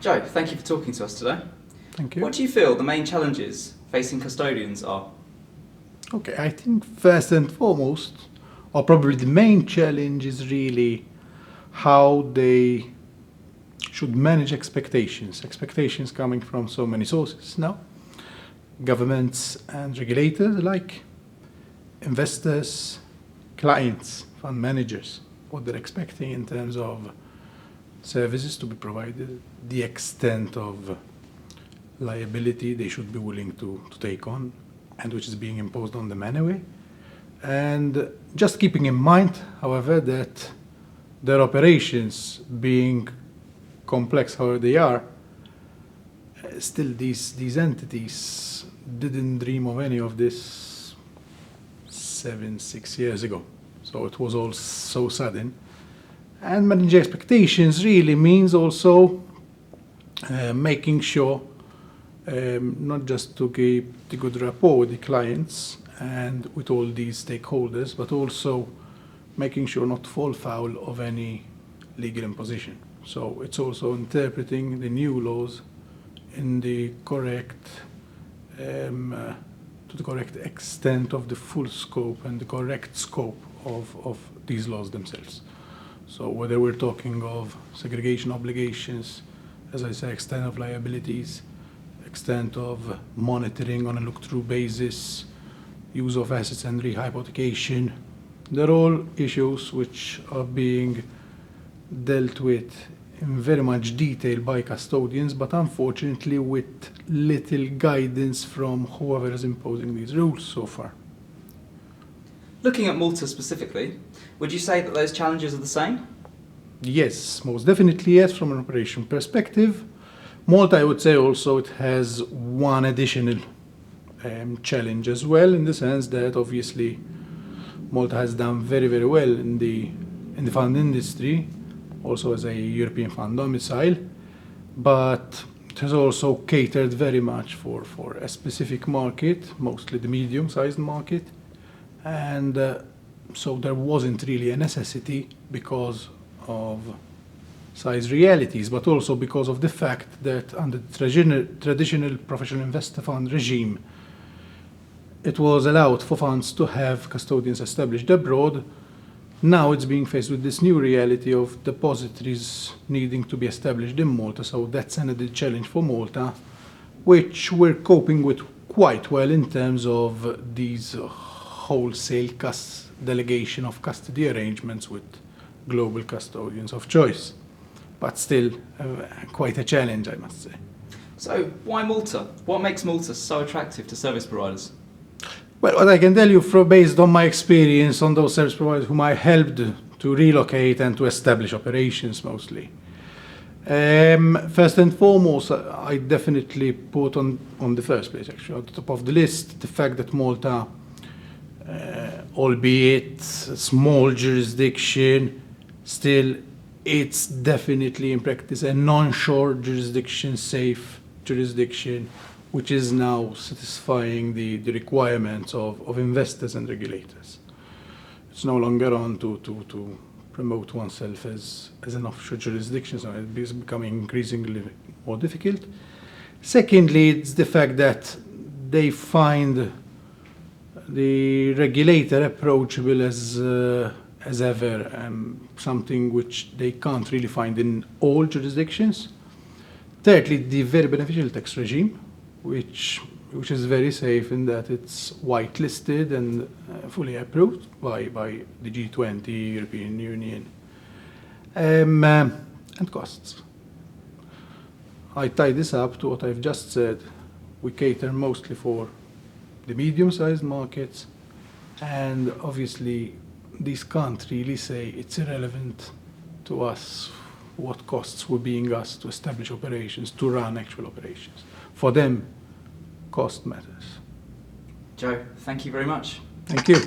Joe, thank you for talking to us today. Thank you. What do you feel the main challenges facing custodians are? Okay, I think first and foremost, or probably the main challenge is really how they should manage expectations. Expectations coming from so many sources now. Governments and regulators alike, investors, clients, fund managers, what they're expecting in terms of services to be provided, the extent of liability they should be willing to take on, and which is being imposed on them anyway. And just keeping in mind, however, that their operations being complex however they are, still these entities didn't dream of any of this 6 years ago. So it was all so sudden. And managing expectations really means also making sure not just to keep the good rapport with the clients and with all these stakeholders, but also making sure not to fall foul of any legal imposition. So it's also interpreting the new laws in the correct, to the correct extent of the full scope and the correct scope of these laws themselves. So whether we're talking of segregation obligations, as I say, extent of liabilities, extent of monitoring on a look-through basis, use of assets and rehypothecation, they're all issues which are being dealt with in very much detail by custodians, but unfortunately with little guidance from whoever is imposing these rules so far. Looking at Malta specifically, would you say that those challenges are the same? Yes, most definitely yes, from an operation perspective. Malta, I would say also, it has one additional challenge as well, in the sense that obviously Malta has done very, very well in the fund industry, also as a European fund domicile, but it has also catered very much for a specific market, mostly the medium-sized market, and so there wasn't really a necessity because of size realities, but also because of the fact that under the traditional professional investor fund regime, it was allowed for funds to have custodians established abroad. Now it's being faced with this new reality of depositories needing to be established in Malta, so that's another challenge for Malta, which we're coping with quite well in terms of these wholesale delegation of custody arrangements with global custodians of choice. But still quite a challenge, I must say. So why Malta? What makes Malta so attractive to service providers? Well, what I can tell you based on my experience on those service providers whom I helped to relocate and to establish operations mostly. First and foremost, I definitely put on the first place, actually, at the top of the list, the fact that Malta, albeit a small jurisdiction, still it's definitely in practice a non-shore jurisdiction, safe jurisdiction, which is now satisfying the requirements of investors and regulators. It's no longer on to promote oneself as an offshore jurisdiction, so it is becoming increasingly more difficult. Secondly, it's the fact that they find the regulator approachable as ever, something which they can't really find in all jurisdictions. Thirdly, the very beneficial tax regime, which is very safe in that it's whitelisted and fully approved by the G20, European Union, and costs. I tie this up to what I've just said. We cater mostly for the medium-sized markets, and obviously these can't really say it's irrelevant to us what costs were being asked to establish operations, to run actual operations. For them, cost matters. Joe, thank you very much. Thank you.